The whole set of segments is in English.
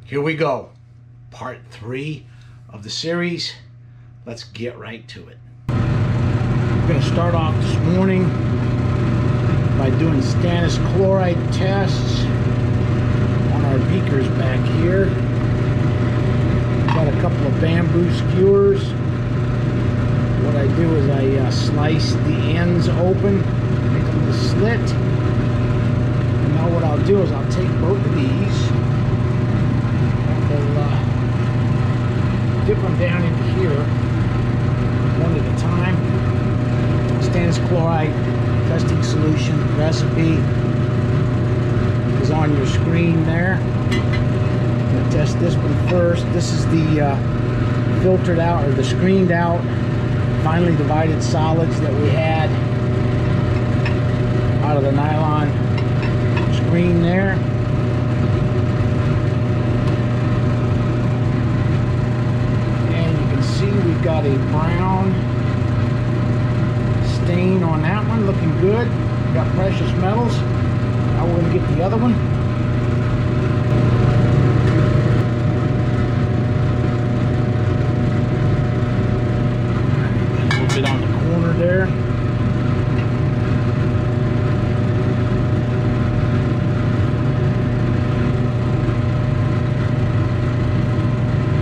Here we go. Part 3 of the series. Let's get right to it. We're going to start off this morning by doing stannous chloride tests on our beakers back here. Got a couple of bamboo skewers. What I do is I slice the ends open, make a little slit. And now what I'll do is I'll take both of these and we'll dip them down into here one at a time. Stannous chloride testing solution recipe is on your screen there. I'm going to test this one first. This is the filtered out, or the screened out finely divided solids that we had out of the nylon screen there. And you can see we've got a brown stain on that one, looking good. We've got precious metals. Now we're going to get the other one. Bit on the corner there.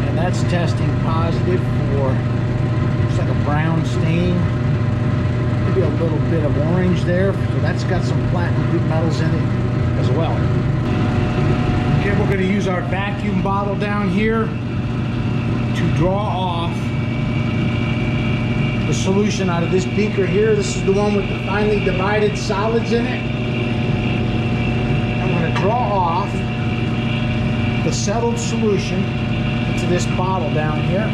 And that's testing positive for, looks like a brown stain. Maybe a little bit of orange there. So that's got some platinum group metals in it as well. Okay, we're going to use our vacuum bottle down here to draw off the solution out of this beaker here. This is the one with the finely divided solids in it. I'm going to draw off the settled solution into this bottle down here.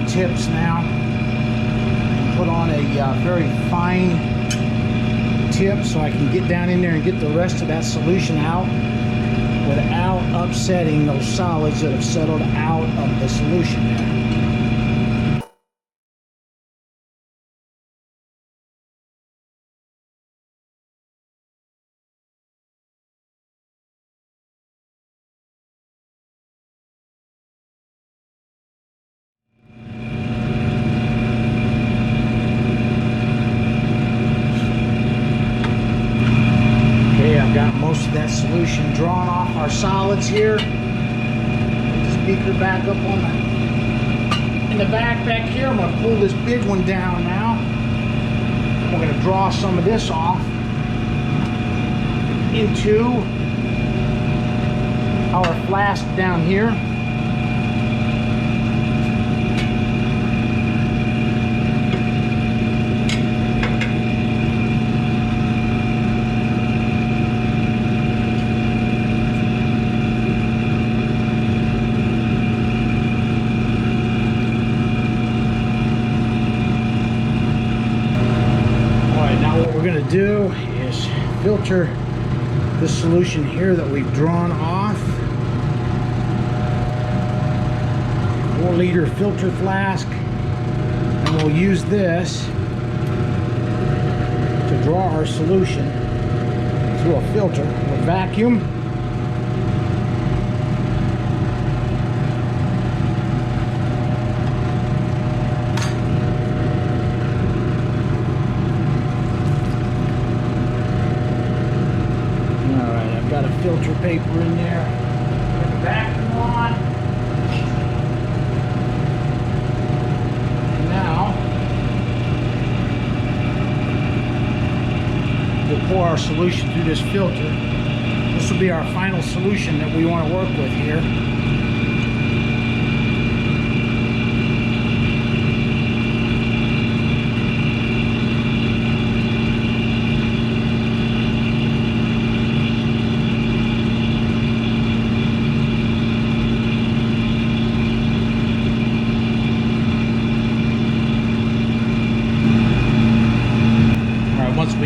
Tips now, put on a very fine tip so I can get down in there and get the rest of that solution out without upsetting those solids that have settled out of the solution there. Got most of that solution drawn off our solids here. Put this beaker back up on in the back here. I'm going to pull this big one down now. We're going to draw some of this off into our flask down here. Do is filter the solution here that we've drawn off. 4-liter filter flask, and we'll use this to draw our solution through a filter with vacuum. Got a filter paper in there. Put the vacuum on. And now we'll pour our solution through this filter. This will be our final solution that we want to work with here.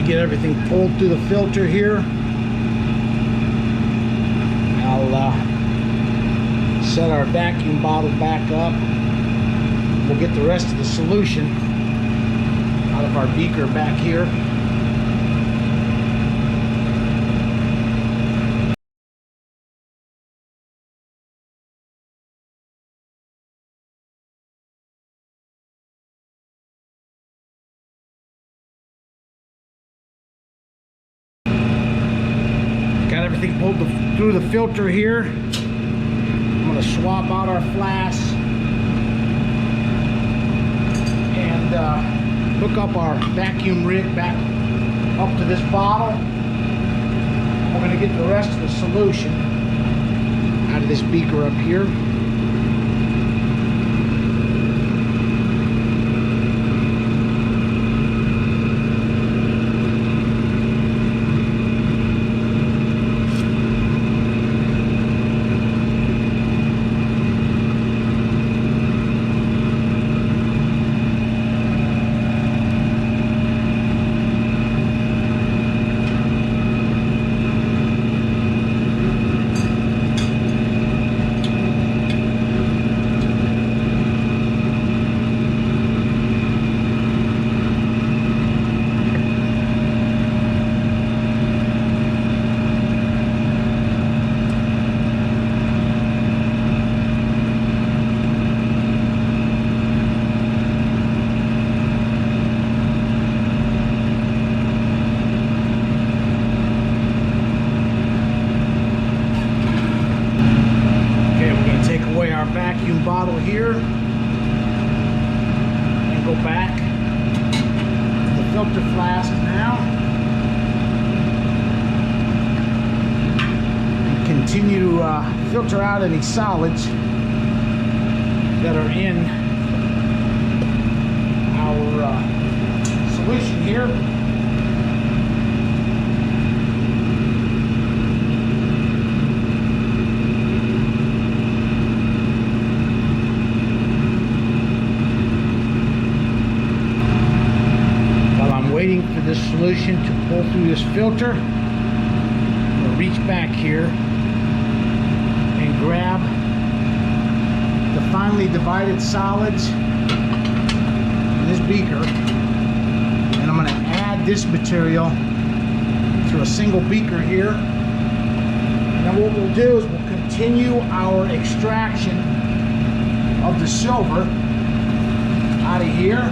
get everything pulled through the filter here. I'll set our vacuum bottle back up. We'll get the rest of the solution out of our beaker back here. Got everything pulled through the filter here. I'm going to swap out our flask and hook up our vacuum rig back up to this bottle. We're going to get the rest of the solution out of this beaker up here. Our vacuum bottle here and go back to the filter flask now and continue to filter out any solids that are in our solution here. Waiting for this solution to pull through this filter, I'm going to reach back here and grab the finely divided solids in this beaker, and I'm going to add this material to a single beaker here. And then what we'll do is we'll continue our extraction of the silver out of here.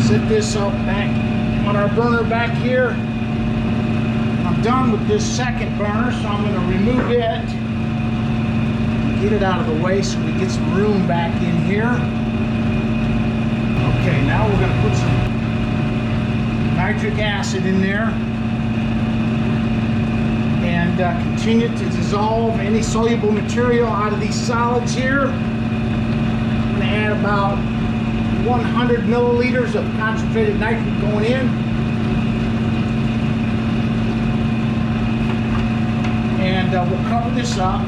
Set this up back on our burner back here. I'm done with this second burner, so I'm going to remove it, get it out of the way so we get some room back in here. Okay, now we're going to put some nitric acid in there and continue to dissolve any soluble material out of these solids here. I'm going to add about 100 milliliters of concentrated nitric going in. And we'll cover this up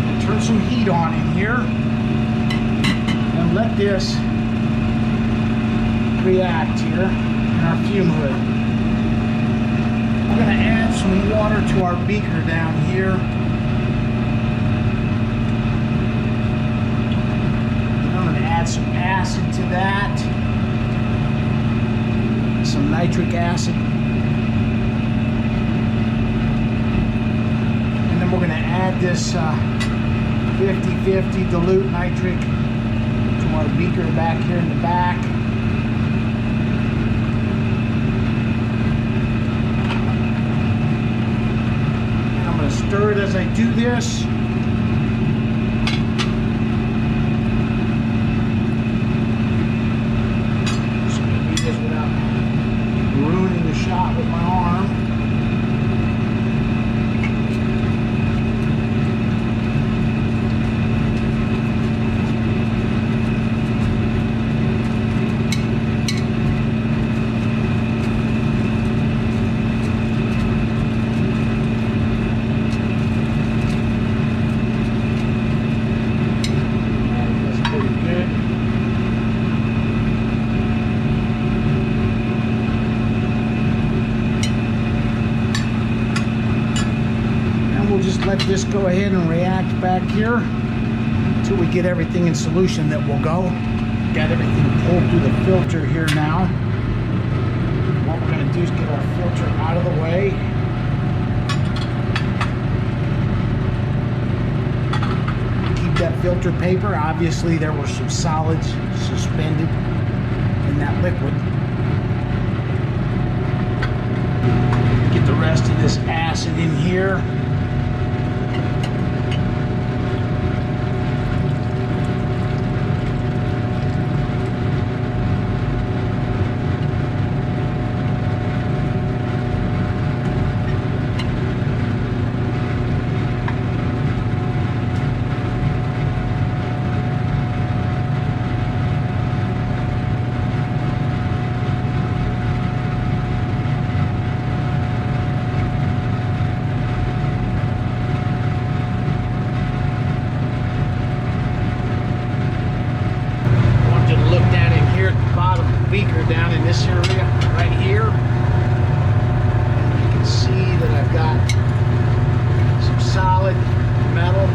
and turn some heat on in here and let this react here in our fume hood. We're going to add some water to our beaker down here. Add some acid to that, some nitric acid, and then we're going to add this 50-50 dilute nitric to our beaker back here in the back. And I'm going to stir it as I do this. Shot with my arm. just let this go ahead and react back here until we get everything in solution that will go. Got everything pulled through the filter here now. What we're going to do is get our filter out of the way. Keep that filter paper. Obviously there were some solids suspended in that liquid. Get the rest of this acid in here. Beaker down in this area right here, and you can see that I've got some solid metal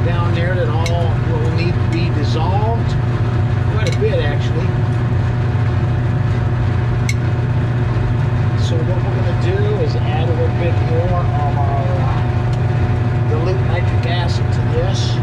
down there that all will need to be dissolved, quite a bit actually. So what we're going to do is add a little bit more of our dilute nitric acid to this.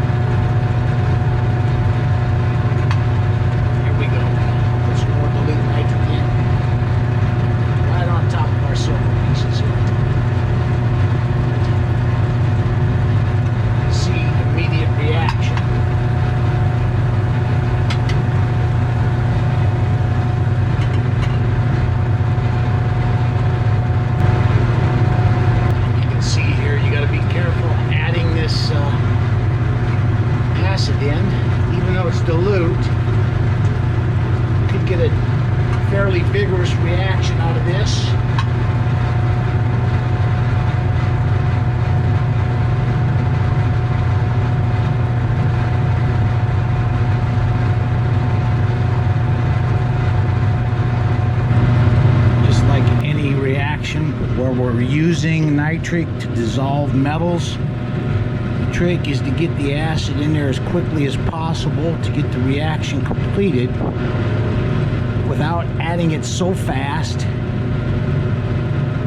Even though it's dilute, you could get a fairly vigorous reaction out of this. Just like any reaction where we're using nitric to dissolve metals, trick is to get the acid in there as quickly as possible to get the reaction completed without adding it so fast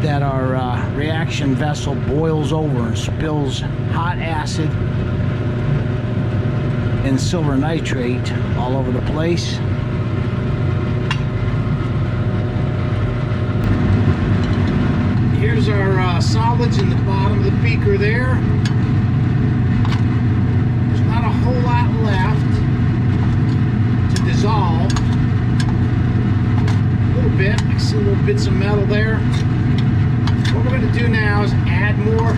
that our reaction vessel boils over and spills hot acid and silver nitrate all over the place. Here's our solids in the bottom of the beaker there. Whole lot left to dissolve. A little bit. I see little bits of metal there. What we're going to do now is add more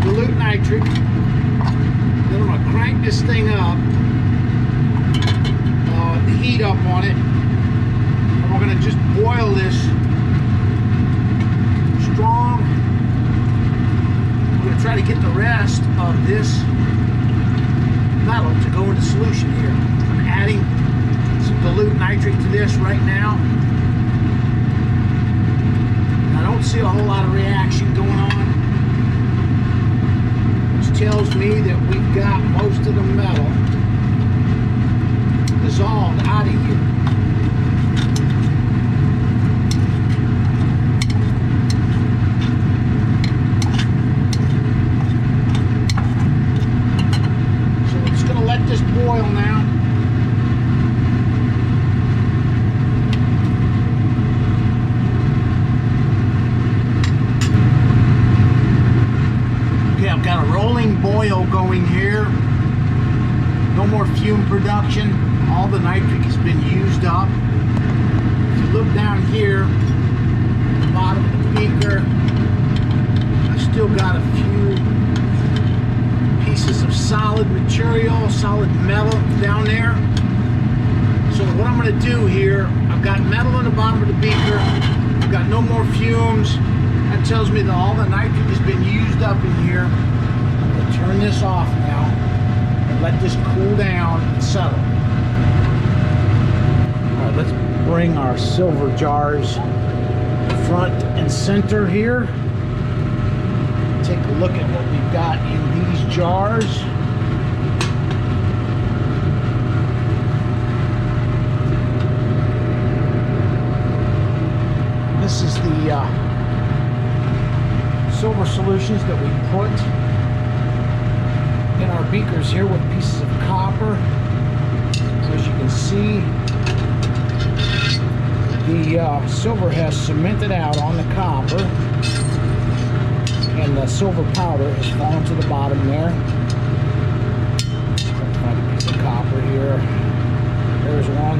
dilute nitric. Then I'm going to crank this thing up, the heat up on it, and we're going to just boil this strong. We're going to try to get the rest of this metal to go into solution here. I'm adding some dilute nitric to this right now. And I don't see a whole lot of reaction going on, which tells me that we've got most of the metal dissolved out of here. Just boil now. Okay, I've got a rolling boil going here. No more fume production. All the nitric has been used up. If you look down here at the bottom of the beaker, I've still got a few pieces of solid material, solid metal down there. So what I'm going to do here, I've got metal in the bottom of the beaker, I've got no more fumes. That tells me that all the nitric has been used up in here. I'm going to turn this off now and let this cool down and settle. Alright, let's bring our silver jars front and center here. Take look at what we've got in these jars. This is the silver solutions that we put in our beakers here with pieces of copper. So as you can see, the silver has cemented out on the copper, and the silver powder has fallen to the bottom there. Find a piece of copper here. There's one.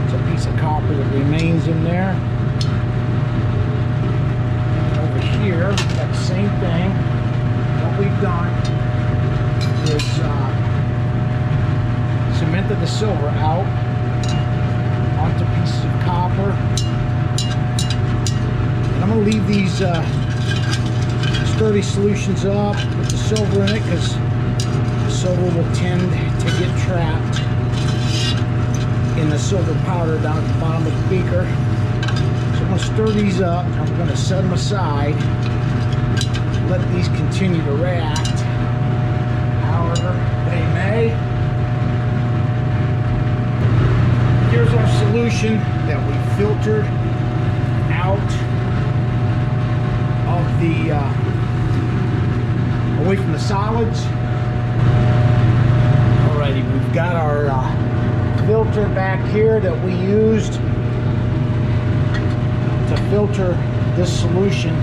It's a piece of copper that remains in there. And over here, that same thing. What we've done is cemented the silver out onto pieces of copper. And I'm going to leave these sturdy solutions up with the silver in it, because the silver will tend to get trapped in the silver powder down at the bottom of the beaker. So I'm going to stir these up, and we're going to set them aside, let these continue to react however they may. Here's our solution that we filtered out of the away from the solids. Alrighty, we've got our filter back here that we used to filter this solution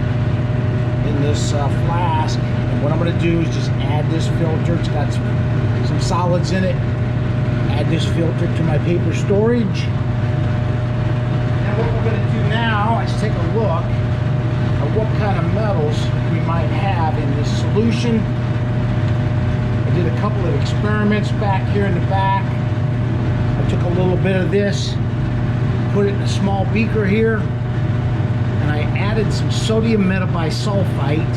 in this flask. And what I'm going to do is just add this filter. It's got some solids in it. Add this filter to my paper storage. And what we're going to do now is take a look at what kind of metals we might have in this solution. I did a couple of experiments back here in the back. I took a little bit of this, put it in a small beaker here, and I added some sodium metabisulfite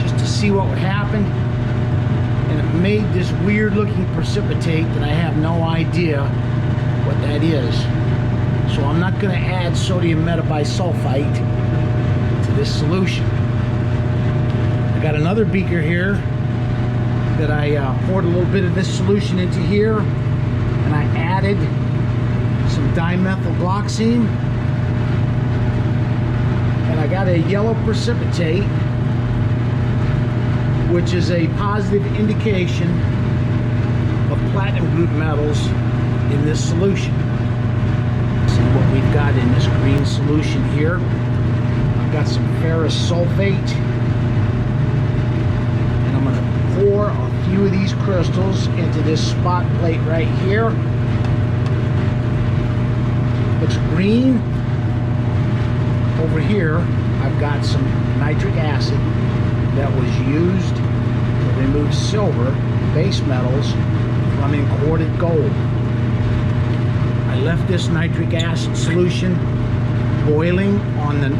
just to see what would happen. And it made this weird looking precipitate that I have no idea what that is. So I'm not going to add sodium metabisulfite to this solution. I got another beaker here that I poured a little bit of this solution into here, and I added some dimethylgloxine, and I got a yellow precipitate, which is a positive indication of platinum group metals in this solution. See what we've got in this green solution here. I've got some ferrous sulfate, and I'm going to pour a few of these crystals into this spot plate right here. Looks green. Over here, I've got some nitric acid that was used to remove silver base metals from inquarted gold. I left this nitric acid solution boiling on the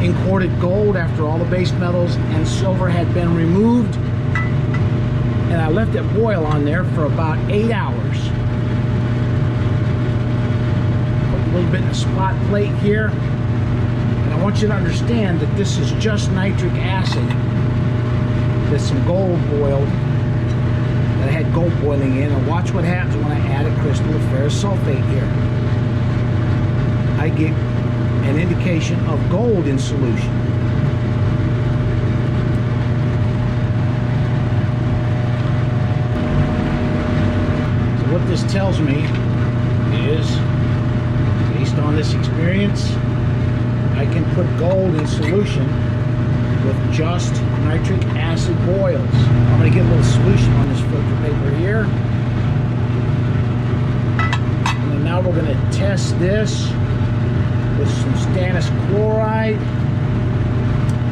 inquarted gold after all the base metals and silver had been removed, and I left it boil on there for about 8 hours. Put a little bit in a spot plate here, and I want you to understand that this is just nitric acid. There's some gold boiled that I had gold boiling in, and watch what happens when I add a crystal of ferrous sulfate here. I get an indication of gold in solution. So what this tells me is, based on this experience, I can put gold in solution with just nitric acid boils. I'm going to get a little solution on this filter paper here. And then now we're going to test this with some stannous chloride.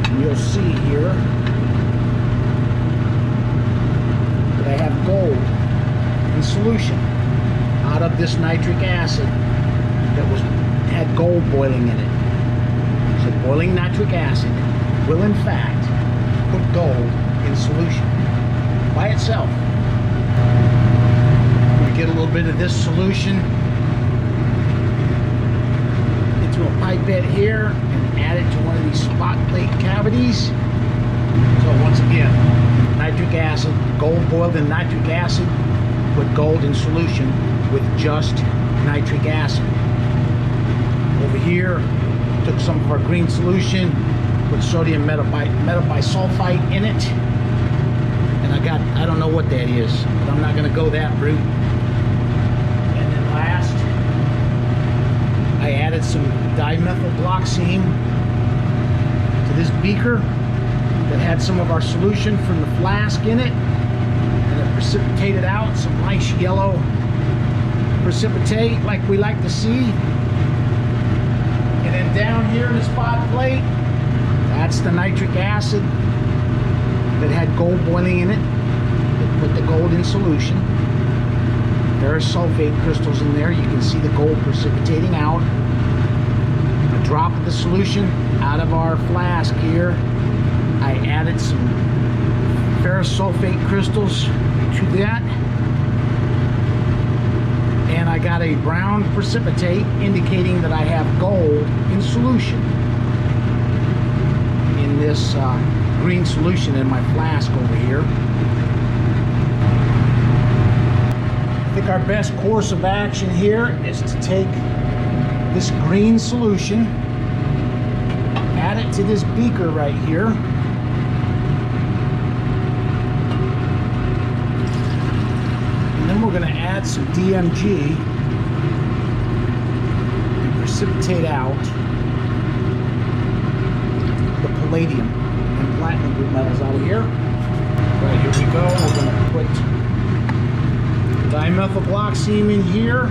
And you'll see here that I have gold in solution out of this nitric acid that had gold boiling in it. So boiling nitric acid will in fact put gold in solution by itself. I'm going to get a little bit of this solution into a pipette here and add it to one of these spot plate cavities. So once nitric acid, gold boiled in nitric acid, put gold in solution with just nitric acid. Over here, took some of our green solution, put sodium metabisulfite in it, and I don't know what that is, but I'm not going to go that route. And then last, I added some dimethylgloxine to this beaker that had some of our solution from the flask in it, and it precipitated out some nice yellow precipitate like we like to see. And then down here in the spot plate, that's the nitric acid that had gold boiling in it, that put the gold in solution. Ferrous sulfate crystals in there. You can see the gold precipitating out. A drop of the solution out of our flask here. I added some ferrous sulfate crystals to that. And I got a brown precipitate indicating that I have gold in solution in this green solution in my flask over here. I think our best course of action here is to take this green solution, add it to this beaker right here, and then we're going to add some DMG and precipitate out the palladium and platinum group metals out of here. Right, here we go. We're going to put dimethylgloxine in here.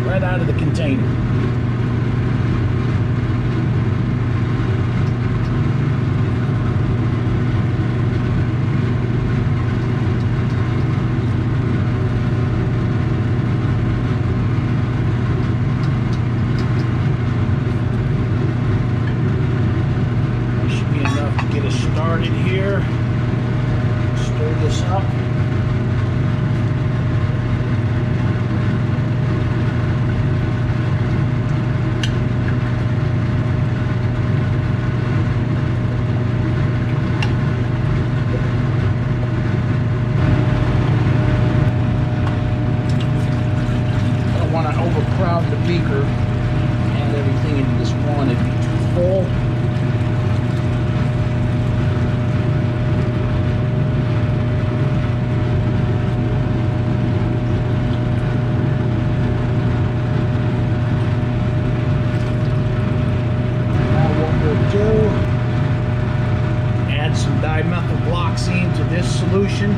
Right out of the container. Started here. Stir this up. I don't want to overcrowd the beaker. Add everything into this one. It'd be too full. Add some dimethylgloxine to this solution.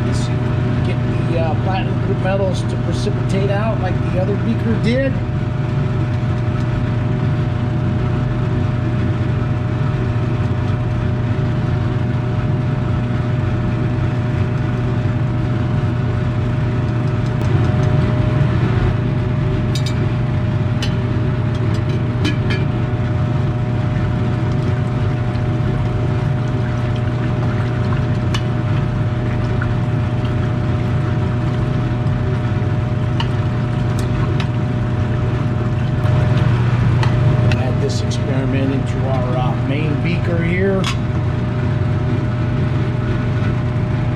Let's get the platinum group metals to precipitate out like the other beaker did. Into our main beaker here.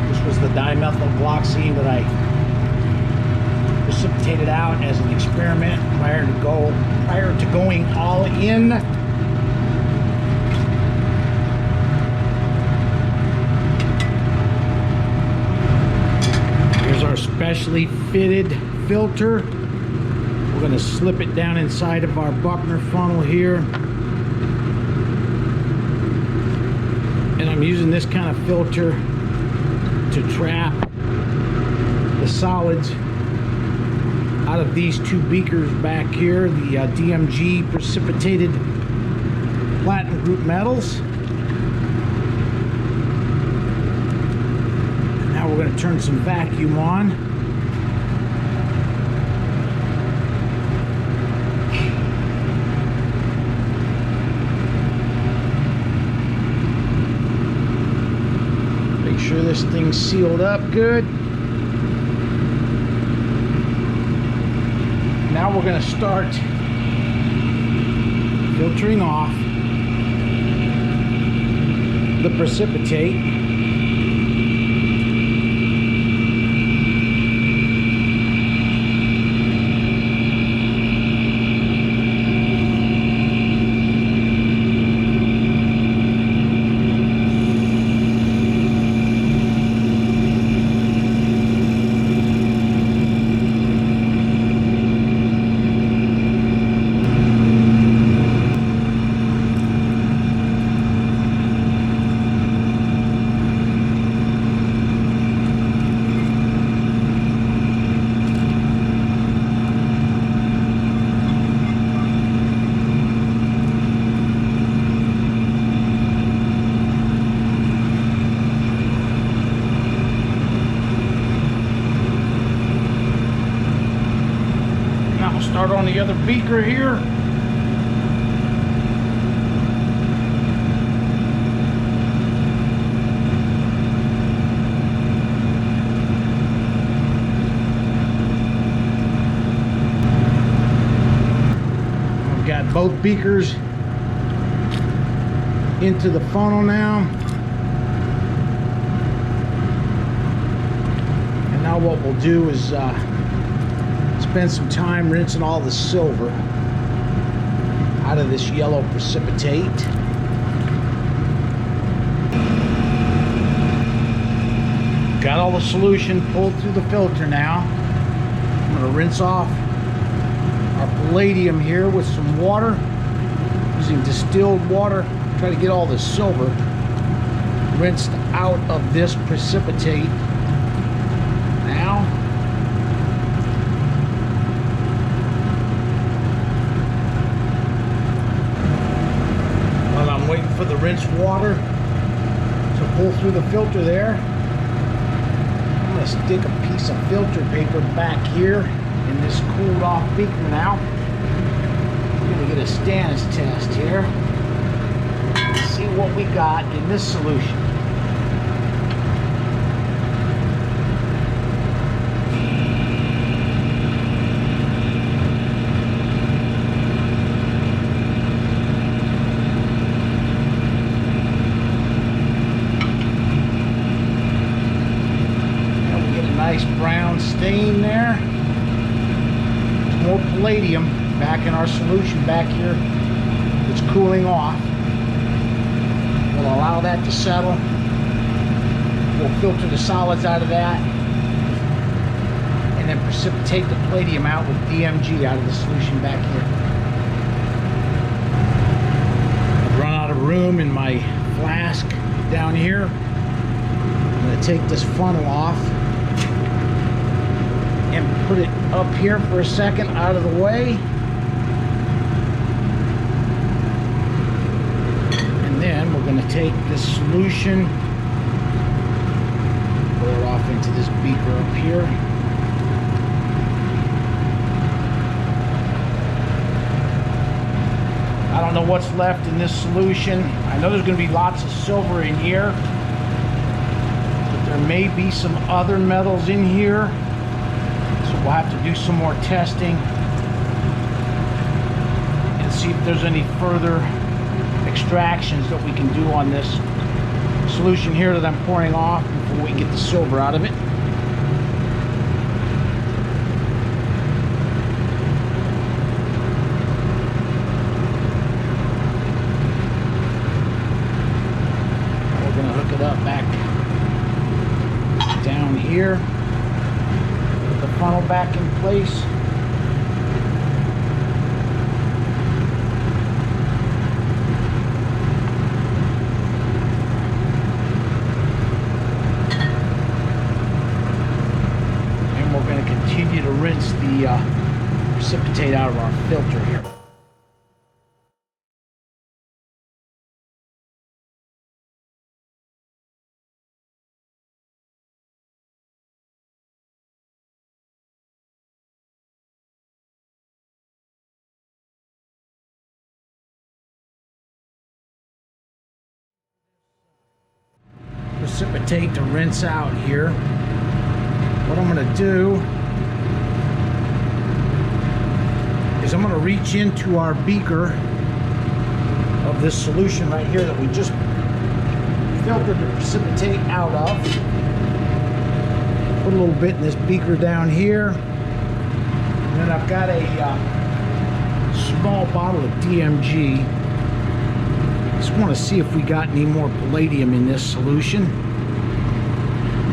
This was the dimethylgloxine that I precipitated out as an experiment prior to going all in. Here's our specially fitted filter. We're going to slip it down inside of our Buckner funnel here. And I'm using this kind of filter to trap the solids out of these two beakers back here, the DMG precipitated platinum group metals. And now we're going to turn some vacuum on. Sure this thing's sealed up good. Now we're going to start filtering off the precipitate. Start on the other beaker here. I've got both beakers into the funnel now. And now what we'll do is spend some time rinsing all the silver out of this yellow precipitate. Got all the solution pulled through the filter now. I'm going to rinse off our palladium here with some water, using distilled water. Try to get all the silver rinsed out of this precipitate now. Waiting for the rinsed water to pull through the filter there. I'm going to stick a piece of filter paper back here in this cooled off beaker now. I'm going to get a stannous test here. See what we got in this solution. Nice brown stain there. More palladium back in our solution back here. It's cooling off. We'll allow that to settle. We'll filter the solids out of that and then precipitate the palladium out with DMG out of the solution back here. I've run out of room in my flask down here. I'm going to take this funnel off and put it up here for a second out of the way. And then we're going to take this solution, pour it off into this beaker up here. I don't know what's left in this solution. I know there's going to be lots of silver in here, but there may be some other metals in here. We'll have to do some more testing and see if there's any further extractions that we can do on this solution here that I'm pouring off before we get the silver out of it. We're going to hook it up back down here. Funnel back in place. And we're going to continue to rinse the precipitate out of our filter here. Precipitate to rinse out here. What I'm going to do is I'm going to reach into our beaker of this solution right here that we just filtered the precipitate out of. Put a little bit in this beaker down here. And then I've got a small bottle of DMG. Just want to see if we got any more palladium in this solution.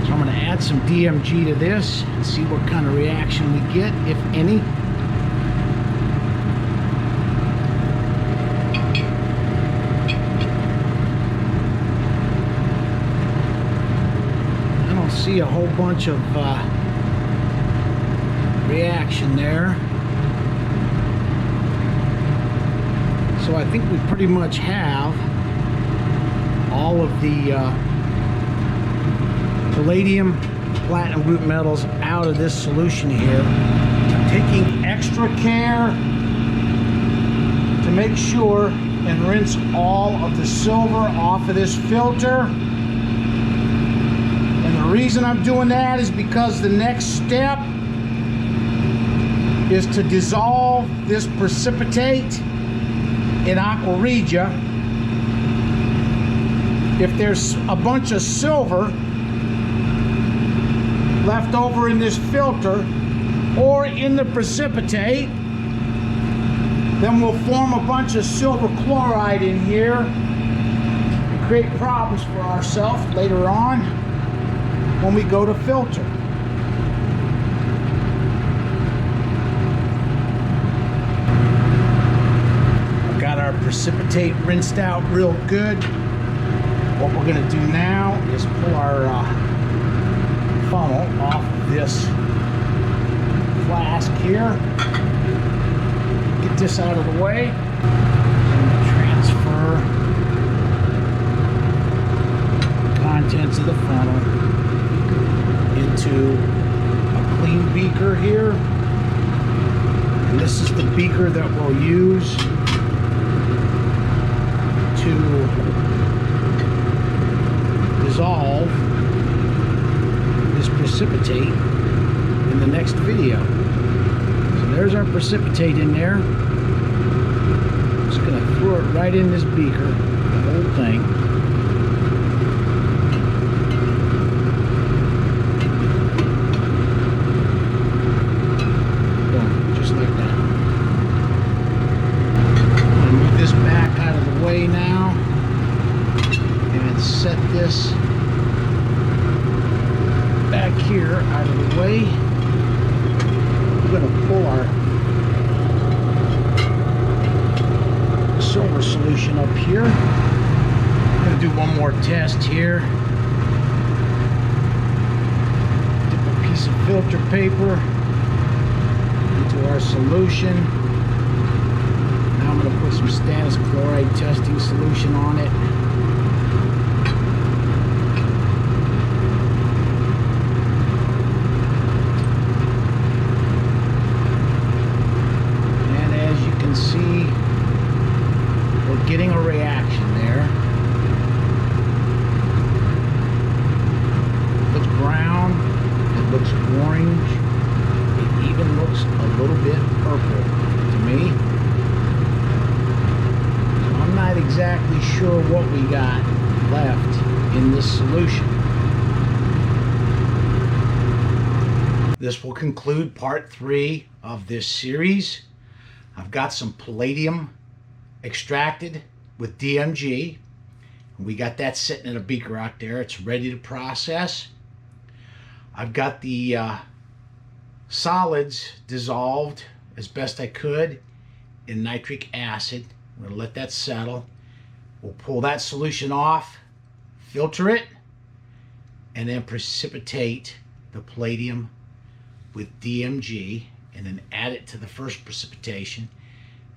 So I'm going to add some DMG to this and see what kind of reaction we get, if any. I don't see a whole bunch of reaction there. So I think we pretty much have all of the palladium, platinum group metals out of this solution here. I'm taking extra care to make sure and rinse all of the silver off of this filter. And the reason I'm doing that is because the next step is to dissolve this precipitate in aqua regia. If there's a bunch of silver left over in this filter or in the precipitate, then we'll form a bunch of silver chloride in here and create problems for ourselves later on when we go to filter. I've got our precipitate rinsed out real good. What we're going to do now is pull our funnel off of this flask here. Get this out of the way and transfer the contents of the funnel into a clean beaker here. And this is the beaker that we'll use to dissolve this precipitate in the next video. So there's our precipitate in there. Just gonna throw it right in this beaker, the whole thing. Boom, just like that. I'm gonna move this back out of the way now and set this back here out of the way. We're going to pull our silver solution up here. I'm going to do one more test here. Dip a piece of filter paper into our solution. Now I'm going to put some stannous chloride testing solution on it. Getting a reaction there. It looks brown, it looks orange, it even looks a little bit purple to me. So I'm not exactly sure what we got left in this solution. This will conclude part 3 of this series. I've got some palladium extracted with DMG. We got that sitting in a beaker out there. It's ready to process. I've got the solids dissolved as best I could in nitric acid. I'm going to let that settle. We'll pull that solution off, filter it, and then precipitate the palladium with DMG, and then add it to the first precipitation.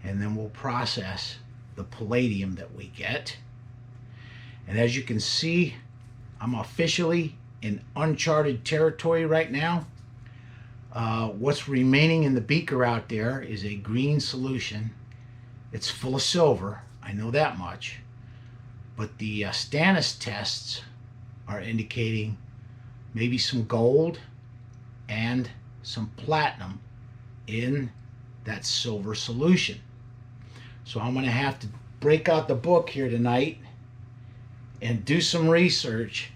And then we'll process the palladium that we get. And as you can see, I'm officially in uncharted territory right now. What's remaining in the beaker out there is a green solution. It's full of silver, I know that much. But the stannous tests are indicating maybe some gold and some platinum in that silver solution. So I'm going to have to break out the book here tonight and do some research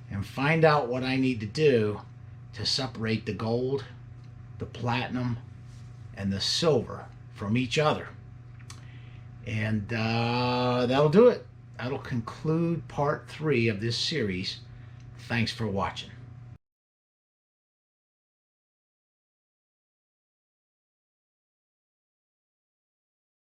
and find out what I need to do to separate the gold, the platinum, and the silver from each other. And that'll do it. That'll conclude part 3 of this series. Thanks for watching.